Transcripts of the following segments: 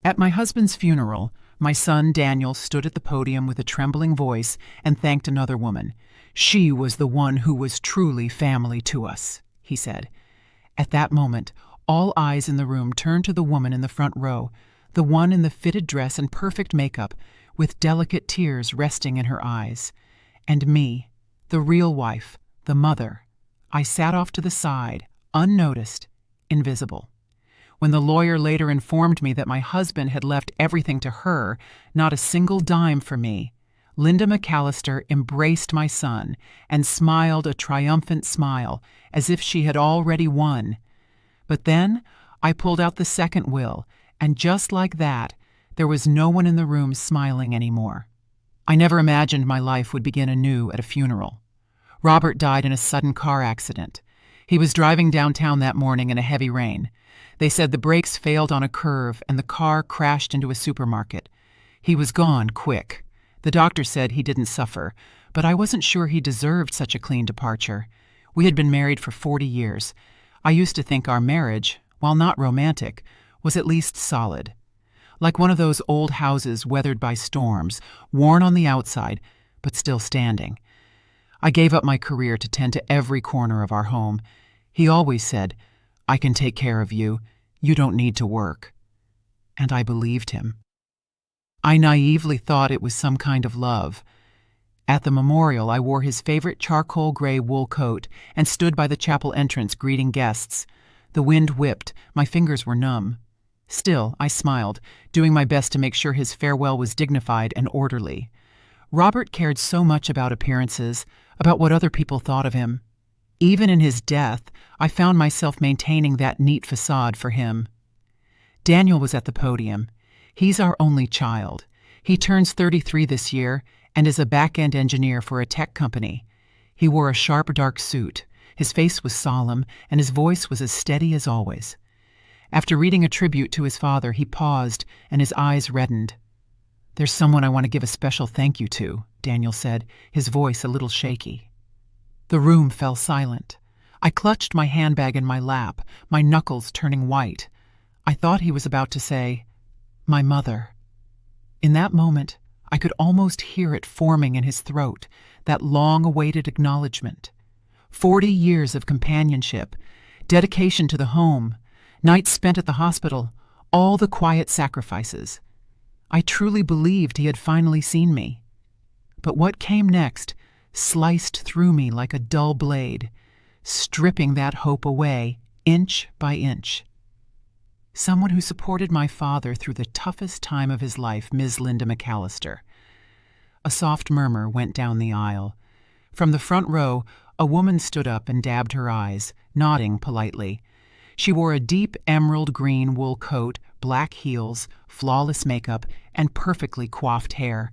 At my husband's funeral, my son Daniel stood at the podium with a trembling voice and thanked another woman. "She was the one who was truly family to us," he said. At that moment, all eyes in the room turned to the woman in the front row, the one in the fitted dress and perfect makeup, with delicate tears resting in her eyes. And me, the real wife, the mother. I sat off to the side, unnoticed, invisible. When the lawyer later informed me that my husband had left everything to her, not a single dime for me, Linda McAllister embraced my son and smiled a triumphant smile, as if she had already won. But then I pulled out the second will, and just like that, there was no one in the room smiling anymore. I never imagined my life would begin anew at a funeral. Robert died in a sudden car accident. He was driving downtown that morning in a heavy rain. They said the brakes failed on a curve and the car crashed into a supermarket. He was gone quick. The doctor said he didn't suffer, but I wasn't sure he deserved such a clean departure. We had been married for 40 years. I used to think our marriage, while not romantic, was at least solid. Like one of those old houses weathered by storms, worn on the outside, but still standing. I gave up my career to tend to every corner of our home. He always said, "I can take care of you. You don't need to work." And I believed him. I naively thought it was some kind of love. At the memorial, I wore his favorite charcoal gray wool coat and stood by the chapel entrance greeting guests. The wind whipped, my fingers were numb. Still, I smiled, doing my best to make sure his farewell was dignified and orderly. Robert cared so much about appearances, about what other people thought of him. Even in his death, I found myself maintaining that neat facade for him. Daniel was at the podium. He's our only child. He turns 33 this year and is a back-end engineer for a tech company. He wore a sharp, dark suit. His face was solemn, and his voice was as steady as always. After reading a tribute to his father, he paused, and his eyes reddened. "There's someone I want to give a special thank you to," Daniel said, his voice a little shaky. The room fell silent. I clutched my handbag in my lap, my knuckles turning white. I thought he was about to say, "My mother." In that moment, I could almost hear it forming in his throat, that long-awaited acknowledgement. 40 years of companionship, dedication to the home, nights spent at the hospital, all the quiet sacrifices. I truly believed he had finally seen me. But what came next sliced through me like a dull blade, stripping that hope away inch by inch. Someone who supported my father through the toughest time of his life, Ms. Linda McAllister. A soft murmur went down the aisle. From the front row, a woman stood up and dabbed her eyes, nodding politely. She wore a deep emerald green wool coat, black heels, flawless makeup, and perfectly coiffed hair.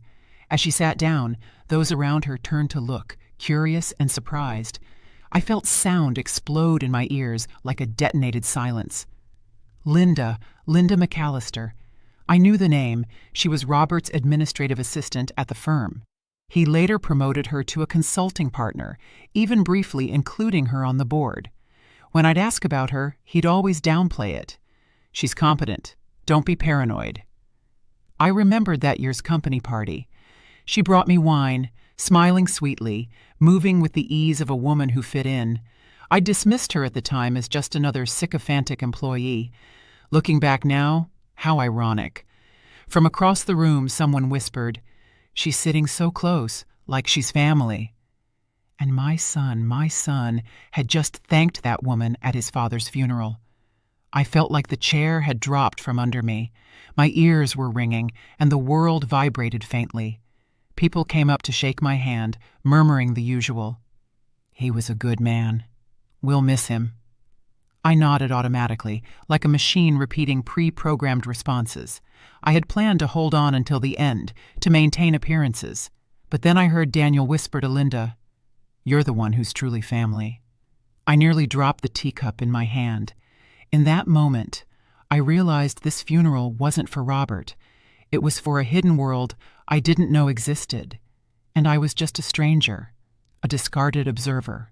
As she sat down, those around her turned to look, curious and surprised. I felt sound explode in my ears like a detonated silence. Linda McAllister. I knew the name. She was Robert's administrative assistant at the firm. He later promoted her to a consulting partner, even briefly including her on the board. When I'd ask about her, he'd always downplay it. "She's competent. Don't be paranoid." I remembered that year's company party. She brought me wine, smiling sweetly, moving with the ease of a woman who fit in. I dismissed her at the time as just another sycophantic employee. Looking back now, how ironic. From across the room, someone whispered, "She's sitting so close, like she's family." And my son had just thanked that woman at his father's funeral. I felt like the chair had dropped from under me. My ears were ringing, and the world vibrated faintly. People came up to shake my hand, murmuring the usual. "He was a good man. We'll miss him." I nodded automatically, like a machine repeating pre-programmed responses. I had planned to hold on until the end, to maintain appearances. But then I heard Daniel whisper to Linda, "You're the one who's truly family." I nearly dropped the teacup in my hand. In that moment, I realized this funeral wasn't for Robert. It was for a hidden world I didn't know existed, and I was just a stranger, a discarded observer.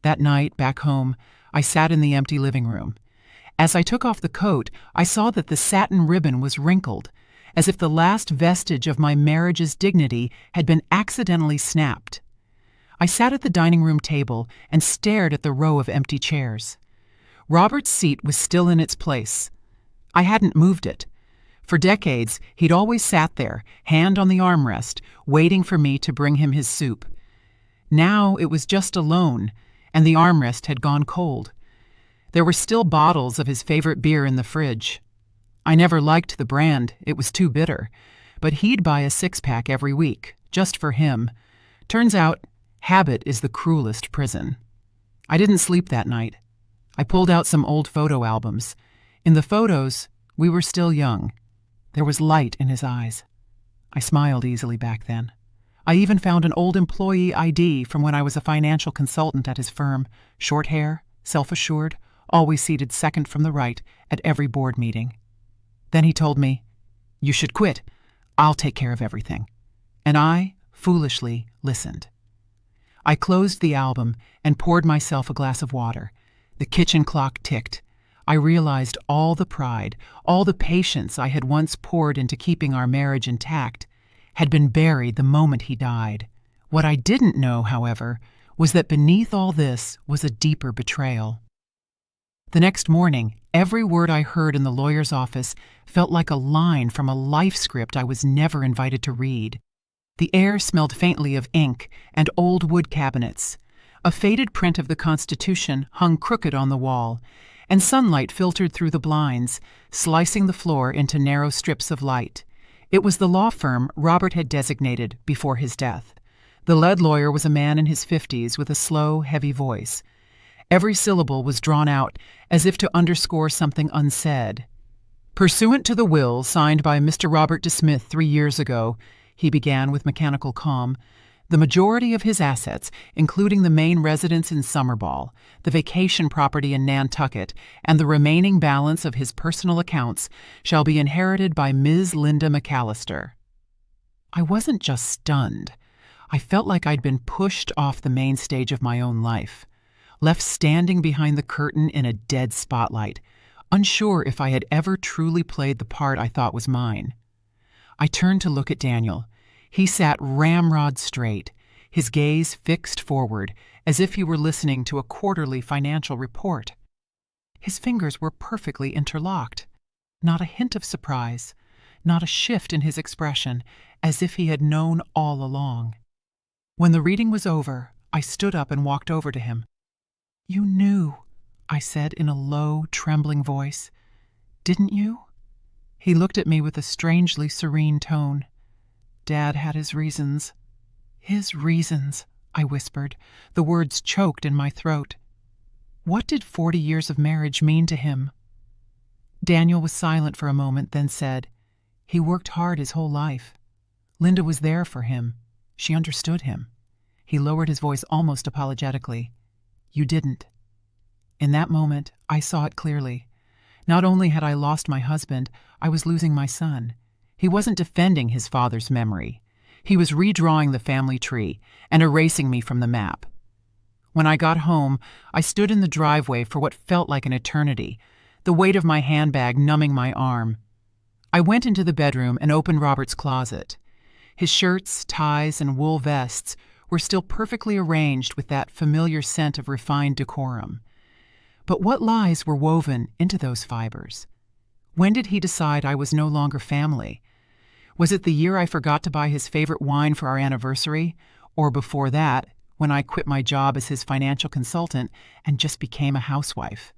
That night, back home, I sat in the empty living room. As I took off the coat, I saw that the satin ribbon was wrinkled, as if the last vestige of my marriage's dignity had been accidentally snapped. I sat at the dining room table and stared at the row of empty chairs. Robert's seat was still in its place. I hadn't moved it. For decades, he'd always sat there, hand on the armrest, waiting for me to bring him his soup. Now it was just alone, and the armrest had gone cold. There were still bottles of his favorite beer in the fridge. I never liked the brand, it was too bitter, but he'd buy a six-pack every week, just for him. Turns out, habit is the cruelest prison. I didn't sleep that night. I pulled out some old photo albums. In the photos, we were still young. There was light in his eyes. I smiled easily back then. I even found an old employee ID from when I was a financial consultant at his firm. Short hair, self-assured, always seated second from the right at every board meeting. Then he told me, "You should quit. I'll take care of everything." And I, foolishly, listened. I closed the album and poured myself a glass of water. The kitchen clock ticked. I realized all the pride, all the patience I had once poured into keeping our marriage intact had been buried the moment he died. What I didn't know, however, was that beneath all this was a deeper betrayal. The next morning, every word I heard in the lawyer's office felt like a line from a life script I was never invited to read. The air smelled faintly of ink and old wood cabinets. A faded print of the Constitution hung crooked on the wall, and sunlight filtered through the blinds, slicing the floor into narrow strips of light. It was the law firm Robert had designated before his death. The lead lawyer was a man in his 50s with a slow, heavy voice. Every syllable was drawn out, as if to underscore something unsaid. "Pursuant to the will signed by Mr. Robert De Smith 3 years ago," he began with mechanical calm, "the majority of his assets, including the main residence in Summerball, the vacation property in Nantucket, and the remaining balance of his personal accounts, shall be inherited by Ms. Linda McAllister." I wasn't just stunned. I felt like I'd been pushed off the main stage of my own life, left standing behind the curtain in a dead spotlight, unsure if I had ever truly played the part I thought was mine. I turned to look at Daniel. He sat ramrod straight, his gaze fixed forward, as if he were listening to a quarterly financial report. His fingers were perfectly interlocked. Not a hint of surprise, not a shift in his expression, as if he had known all along. When the reading was over, I stood up and walked over to him. "You knew," I said in a low, trembling voice. "Didn't you?" He looked at me with a strangely serene tone. "Dad had his reasons." "His reasons," I whispered, the words choked in my throat. What did 40 years of marriage mean to him? Daniel was silent for a moment, then said, "He worked hard his whole life. Linda was there for him. She understood him." He lowered his voice almost apologetically. "You didn't." In that moment, I saw it clearly. Not only had I lost my husband, I was losing my son. He wasn't defending his father's memory. He was redrawing the family tree and erasing me from the map. When I got home, I stood in the driveway for what felt like an eternity, the weight of my handbag numbing my arm. I went into the bedroom and opened Robert's closet. His shirts, ties, and wool vests were still perfectly arranged with that familiar scent of refined decorum. But what lies were woven into those fibers? When did he decide I was no longer family? Was it the year I forgot to buy his favorite wine for our anniversary, or before that, when I quit my job as his financial consultant and just became a housewife?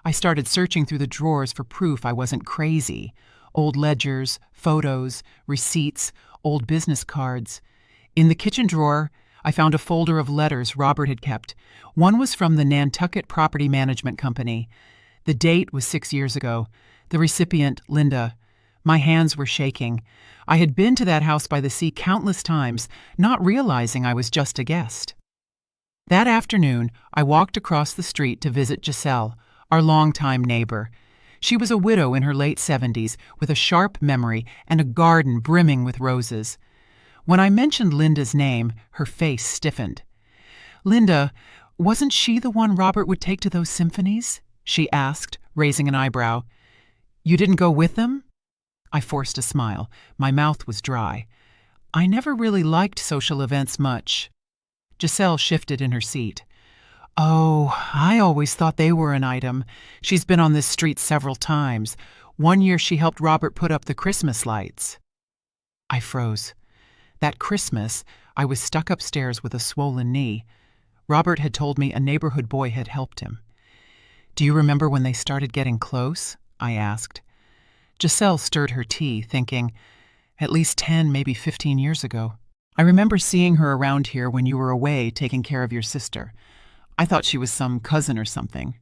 I started searching through the drawers for proof I wasn't crazy. Old ledgers, photos, receipts, old business cards. In the kitchen drawer, I found a folder of letters Robert had kept. One was from the Nantucket Property Management Company. The date was 6 years ago. The recipient, Linda. My hands were shaking. I had been to that house by the sea countless times, not realizing I was just a guest. That afternoon, I walked across the street to visit Giselle, our longtime neighbor. She was a widow in her late 70s, with a sharp memory and a garden brimming with roses. When I mentioned Linda's name, her face stiffened. "Linda, wasn't she the one Robert would take to those symphonies?" she asked, raising an eyebrow. You didn't go with them? I forced a smile. My mouth was dry. I never really liked social events much. Giselle shifted in her seat. Oh, I always thought they were an item. She's been on this street several times. One year she helped Robert put up the Christmas lights. I froze. That Christmas, I was stuck upstairs with a swollen knee. Robert had told me a neighborhood boy had helped him. Do you remember when they started getting close? I asked. Giselle stirred her tea, thinking, at least 10, maybe 15 years ago. I remember seeing her around here when you were away taking care of your sister. I thought she was some cousin or something.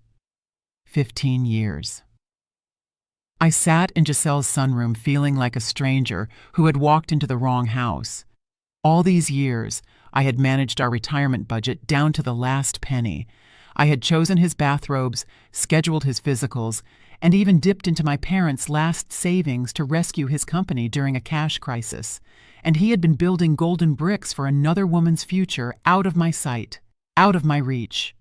15 years. I sat in Giselle's sunroom feeling like a stranger who had walked into the wrong house. All these years, I had managed our retirement budget down to the last penny. I had chosen his bathrobes, scheduled his physicals, and even dipped into my parents' last savings to rescue his company during a cash crisis. And he had been building golden bricks for another woman's future out of my sight, out of my reach.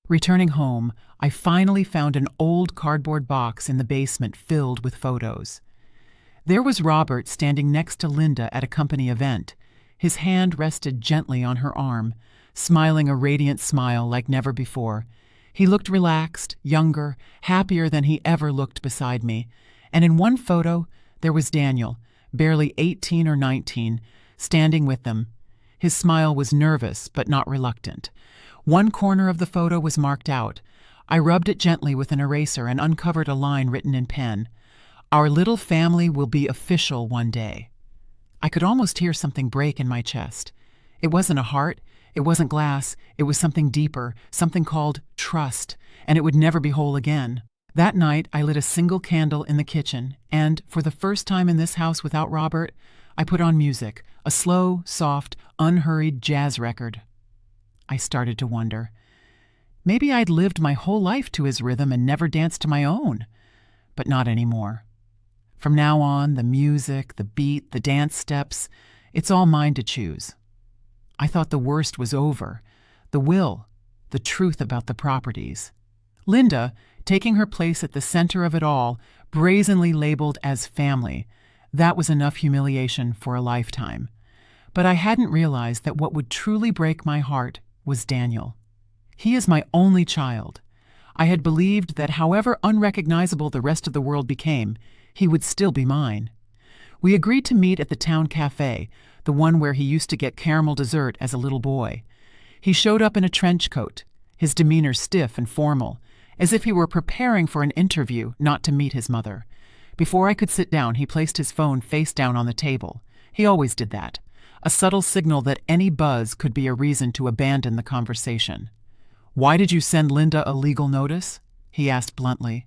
Returning home, I finally found an old cardboard box in the basement filled with photos. There was Robert standing next to Linda at a company event. His hand rested gently on her arm, smiling a radiant smile like never before. He looked relaxed, younger, happier than he ever looked beside me. And in one photo, there was Daniel, barely 18 or 19, standing with them. His smile was nervous but not reluctant. One corner of the photo was marked out. I rubbed it gently with an eraser and uncovered a line written in pen. Our little family will be official one day. I could almost hear something break in my chest. It wasn't a heart. It wasn't glass. It was something deeper, something called trust, and it would never be whole again. That night, I lit a single candle in the kitchen, and, for the first time in this house without Robert, I put on music, a slow, soft, unhurried jazz record. I started to wonder. Maybe I'd lived my whole life to his rhythm and never danced to my own. But not anymore. From now on, the music, the beat, the dance steps, it's all mine to choose. I thought the worst was over. The will, the truth about the properties. Linda, taking her place at the center of it all, brazenly labeled as family. That was enough humiliation for a lifetime. But I hadn't realized that what would truly break my heart was Daniel. He is my only child. I had believed that however unrecognizable the rest of the world became, he would still be mine. We agreed to meet at the town cafe, the one where he used to get caramel dessert as a little boy. He showed up in a trench coat, his demeanor stiff and formal, as if he were preparing for an interview, not to meet his mother. Before I could sit down, he placed his phone face down on the table. He always did that, a subtle signal that any buzz could be a reason to abandon the conversation. "Why did you send Linda a legal notice?" he asked bluntly.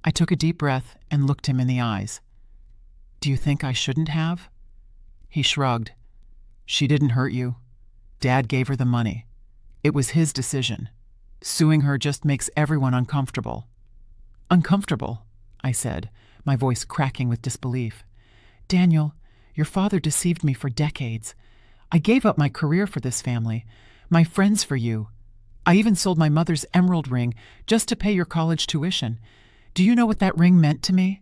I took a deep breath and looked him in the eyes. "Do you think I shouldn't have?" He shrugged. "She didn't hurt you. Dad gave her the money. It was his decision. Suing her just makes everyone uncomfortable." "Uncomfortable?" I said, my voice cracking with disbelief. "Daniel, your father deceived me for decades. I gave up my career for this family, my friends for you. I even sold my mother's emerald ring just to pay your college tuition. Do you know what that ring meant to me?"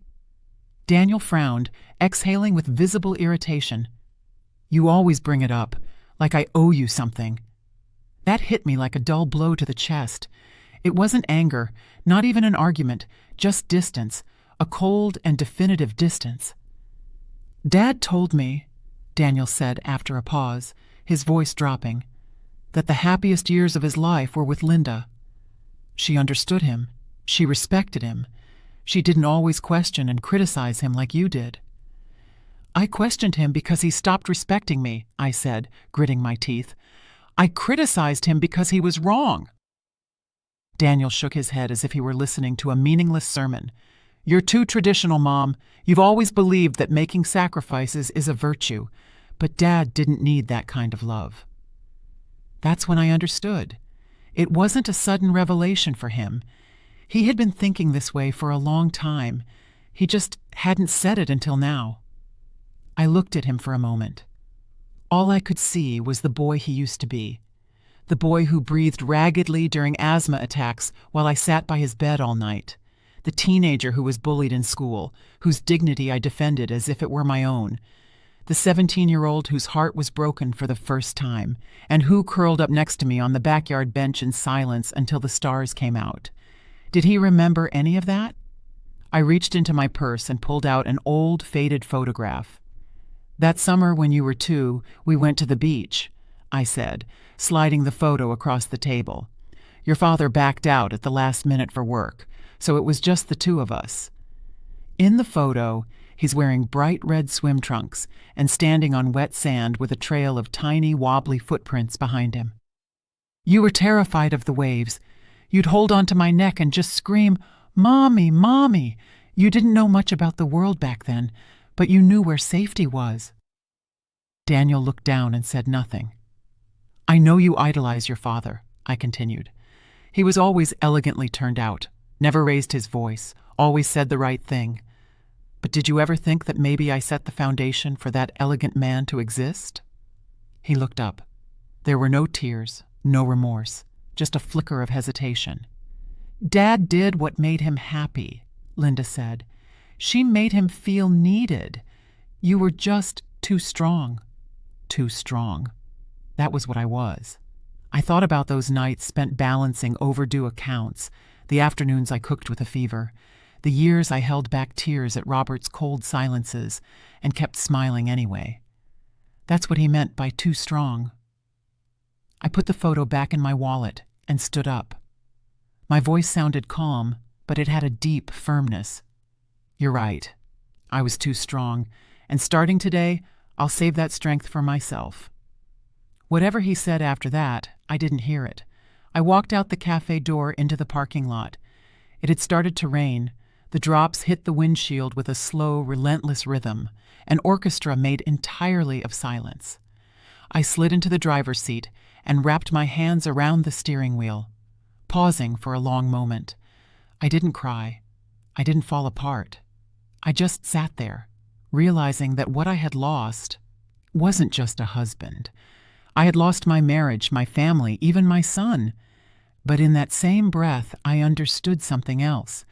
Daniel frowned, exhaling with visible irritation. "You always bring it up, like I owe you something." That hit me like a dull blow to the chest. It wasn't anger, not even an argument, just distance, a cold and definitive distance. "Dad told me," Daniel said after a pause, his voice dropping, "that the happiest years of his life were with Linda. She understood him. She respected him. She didn't always question and criticize him like you did." "I questioned him because he stopped respecting me," I said, gritting my teeth. "I criticized him because he was wrong." Daniel shook his head as if he were listening to a meaningless sermon. "You're too traditional, Mom. You've always believed that making sacrifices is a virtue, but Dad didn't need that kind of love." That's when I understood. It wasn't a sudden revelation for him. He had been thinking this way for a long time. He just hadn't said it until now. I looked at him for a moment. All I could see was the boy he used to be. The boy who breathed raggedly during asthma attacks while I sat by his bed all night. The teenager who was bullied in school, whose dignity I defended as if it were my own. The 17-year-old whose heart was broken for the first time, and who curled up next to me on the backyard bench in silence until the stars came out. Did he remember any of that? I reached into my purse and pulled out an old, faded photograph. "That summer when you were 2, we went to the beach," I said, sliding the photo across the table. "Your father backed out at the last minute for work, so it was just the 2 of us." In the photo, he's wearing bright red swim trunks and standing on wet sand with a trail of tiny, wobbly footprints behind him. "You were terrified of the waves. You'd hold onto my neck and just scream, 'Mommy, Mommy!' You didn't know much about the world back then, but you knew where safety was." Daniel looked down and said nothing. "I know you idolize your father," I continued. "He was always elegantly turned out, never raised his voice, always said the right thing. But did you ever think that maybe I set the foundation for that elegant man to exist?" He looked up. There were no tears, no remorse, just a flicker of hesitation. "Dad did what made him happy," Linda said. "She made him feel needed. You were just too strong." Too strong. That was what I was. I thought about those nights spent balancing overdue accounts, the afternoons I cooked with a fever, the years I held back tears at Robert's cold silences and kept smiling anyway. That's what he meant by too strong. I put the photo back in my wallet and stood up. My voice sounded calm, but it had a deep firmness. "You're right. I was too strong, and starting today, I'll save that strength for myself." Whatever he said after that, I didn't hear it. I walked out the cafe door into the parking lot. It had started to rain. The drops hit the windshield with a slow, relentless rhythm, an orchestra made entirely of silence. I slid into the driver's seat and wrapped my hands around the steering wheel, pausing for a long moment. I didn't cry. I didn't fall apart. I just sat there, realizing that what I had lost wasn't just a husband. I had lost my marriage, my family, even my son. But in that same breath, I understood something else.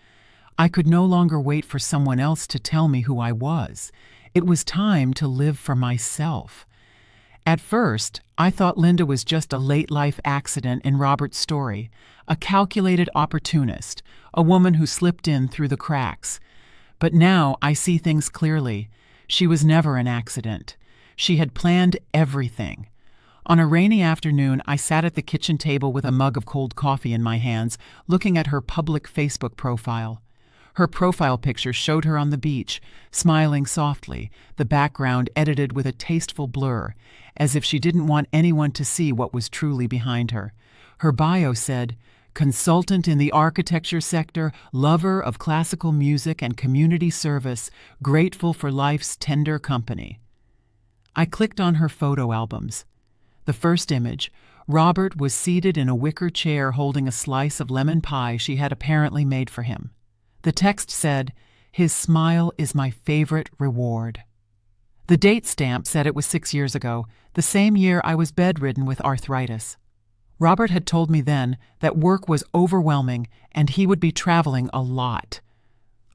I could no longer wait for someone else to tell me who I was. It was time to live for myself. At first, I thought Linda was just a late-life accident in Robert's story, a calculated opportunist, a woman who slipped in through the cracks. But now I see things clearly. She was never an accident. She had planned everything. On a rainy afternoon, I sat at the kitchen table with a mug of cold coffee in my hands, looking at her public Facebook profile. Her profile picture showed her on the beach, smiling softly, the background edited with a tasteful blur, as if she didn't want anyone to see what was truly behind her. Her bio said, "Consultant in the architecture sector, lover of classical music and community service, grateful for life's tender company." I clicked on her photo albums. The first image, Robert was seated in a wicker chair holding a slice of lemon pie she had apparently made for him. The text said, "His smile is my favorite reward." The date stamp said it was 6 years ago, the same year I was bedridden with arthritis. Robert had told me then that work was overwhelming and he would be traveling a lot.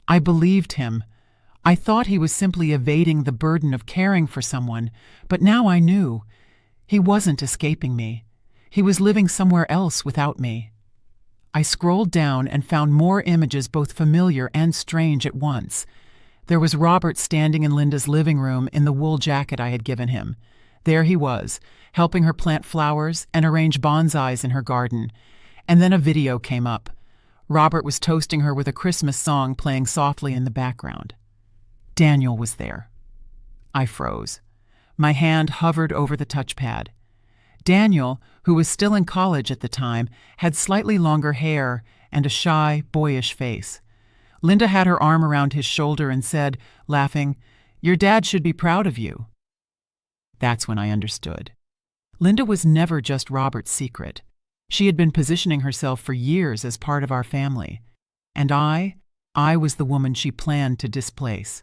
I believed him. I thought he was simply evading the burden of caring for someone, but now I knew. He wasn't escaping me. He was living somewhere else without me. I scrolled down and found more images both familiar and strange at once. There was Robert standing in Linda's living room in the wool jacket I had given him. There he was, helping her plant flowers and arrange bonsais in her garden. And then a video came up. Robert was toasting her with a Christmas song playing softly in the background. Daniel was there. I froze. My hand hovered over the touchpad. Daniel, who was still in college at the time, had slightly longer hair and a shy, boyish face. Linda had her arm around his shoulder and said, laughing, "Your dad should be proud of you." That's when I understood. Linda was never just Robert's secret. She had been positioning herself for years as part of our family. And I was the woman she planned to displace.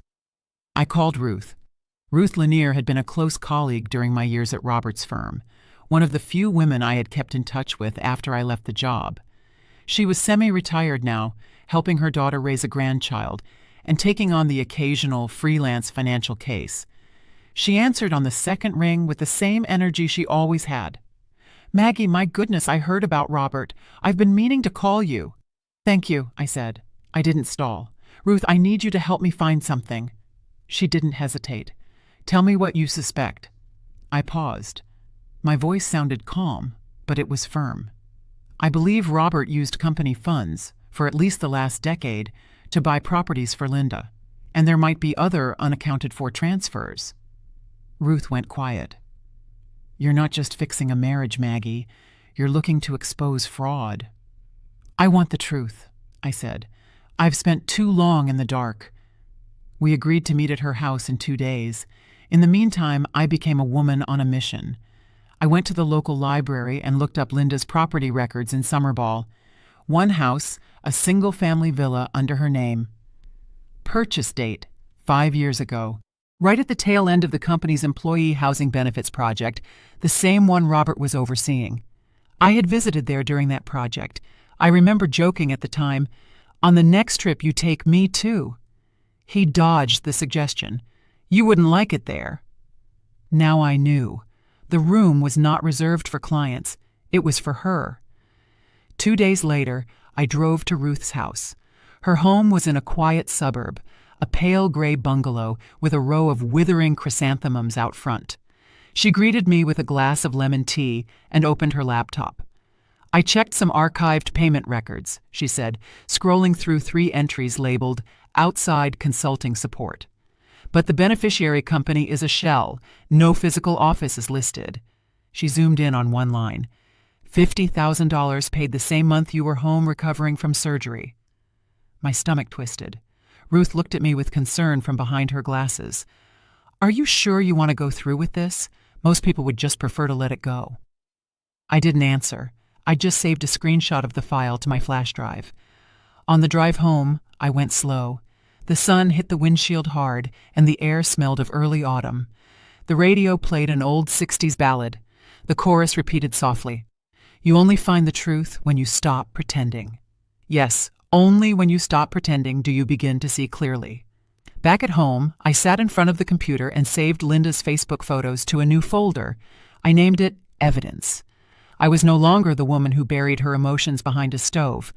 I called Ruth. Ruth Lanier had been a close colleague during my years at Robert's firm. one of the few women I had kept in touch with after I left the job. She was semi-retired now, helping her daughter raise a grandchild and taking on the occasional freelance financial case. She answered on the second ring with the same energy she always had. "Maggie, my goodness, I heard about Robert. I've been meaning to call you." "Thank you," I said. I didn't stall. "Ruth, I need you to help me find something." She didn't hesitate. "Tell me what you suspect." I paused. My voice sounded calm, but it was firm. "I believe Robert used company funds, for at least the last decade, to buy properties for Linda, and there might be other unaccounted-for transfers." Ruth went quiet. "You're not just fixing a marriage, Maggie. You're looking to expose fraud." "I want the truth," I said. "I've spent too long in the dark." We agreed to meet at her house in 2 days. In the meantime, I became a woman on a mission. I went to the local library and looked up Linda's property records in Summerball. One house, a single-family villa under her name. Purchase date, 5 years ago. Right at the tail end of the company's employee housing benefits project, the same one Robert was overseeing. I had visited there during that project. I remember joking at the time, "On the next trip you take me too." He dodged the suggestion. "You wouldn't like it there." Now I knew. The room was not reserved for clients. It was for her. 2 days later, I drove to Ruth's house. Her home was in a quiet suburb, a pale gray bungalow with a row of withering chrysanthemums out front. She greeted me with a glass of lemon tea and opened her laptop. "I checked some archived payment records," she said, scrolling through 3 entries labeled "Outside Consulting Support." "But the beneficiary company is a shell. No physical office is listed." She zoomed in on one line. $50,000 paid the same month you were home recovering from surgery. My stomach twisted. Ruth looked at me with concern from behind her glasses. "Are you sure you want to go through with this? Most people would just prefer to let it go." I didn't answer. I just saved a screenshot of the file to my flash drive. On the drive home, I went slow. The sun hit the windshield hard, and the air smelled of early autumn. The radio played an old 60s ballad. The chorus repeated softly, "You only find the truth when you stop pretending." Yes, only when you stop pretending do you begin to see clearly. Back at home, I sat in front of the computer and saved Linda's Facebook photos to a new folder. I named it Evidence. I was no longer the woman who buried her emotions behind a stove.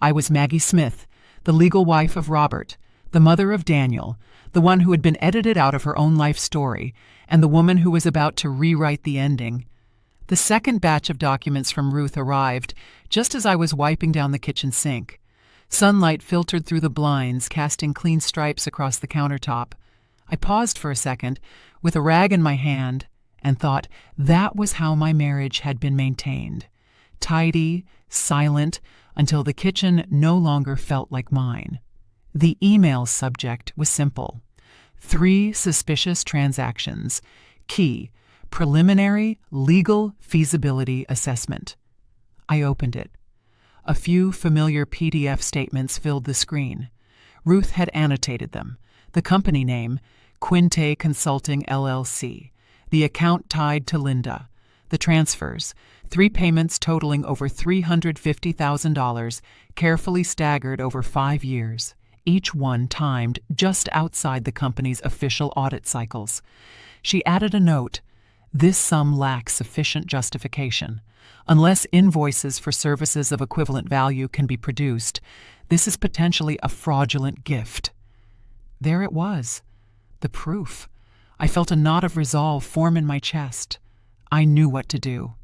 I was Maggie Smith, the legal wife of Robert, the mother of Daniel, the one who had been edited out of her own life story, and the woman who was about to rewrite the ending. The second batch of documents from Ruth arrived just as I was wiping down the kitchen sink. Sunlight filtered through the blinds, casting clean stripes across the countertop. I paused for a second, with a rag in my hand, and thought that was how my marriage had been maintained. Tidy, silent, until the kitchen no longer felt like mine. The email subject was simple. 3 suspicious transactions. Key, preliminary legal feasibility assessment. I opened it. A few familiar PDF statements filled the screen. Ruth had annotated them. The company name, Quinte Consulting LLC. The account tied to Linda. The transfers, 3 payments totaling over $350,000, carefully staggered over 5 years. Each one timed just outside the company's official audit cycles. She added a note, "This sum lacks sufficient justification. Unless invoices for services of equivalent value can be produced, this is potentially a fraudulent gift." There it was, the proof. I felt a knot of resolve form in my chest. I knew what to do.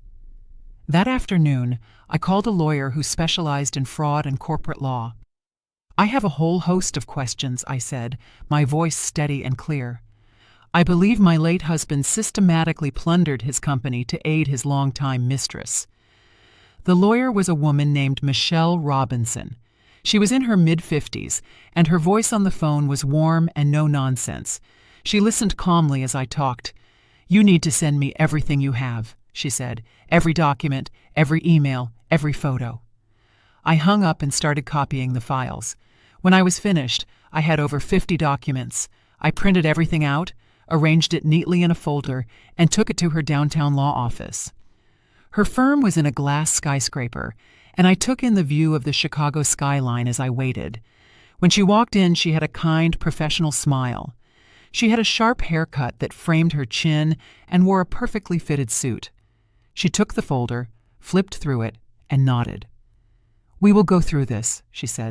That afternoon, I called a lawyer who specialized in fraud and corporate law. "I have a whole host of questions," I said, my voice steady and clear. "I believe my late husband systematically plundered his company to aid his longtime mistress." The lawyer was a woman named Michelle Robinson. She was in her mid-50s, and her voice on the phone was warm and no nonsense. She listened calmly as I talked. "You need to send me everything you have," she said. "Every document, every email, every photo." I hung up and started copying the files. When I was finished, I had over 50 documents. I printed everything out, arranged it neatly in a folder, and took it to her downtown law office. Her firm was in a glass skyscraper, and I took in the view of the Chicago skyline as I waited. When she walked in, she had a kind, professional smile. She had a sharp haircut that framed her chin and wore a perfectly fitted suit. She took the folder, flipped through it, and nodded. "We will go through this," she said.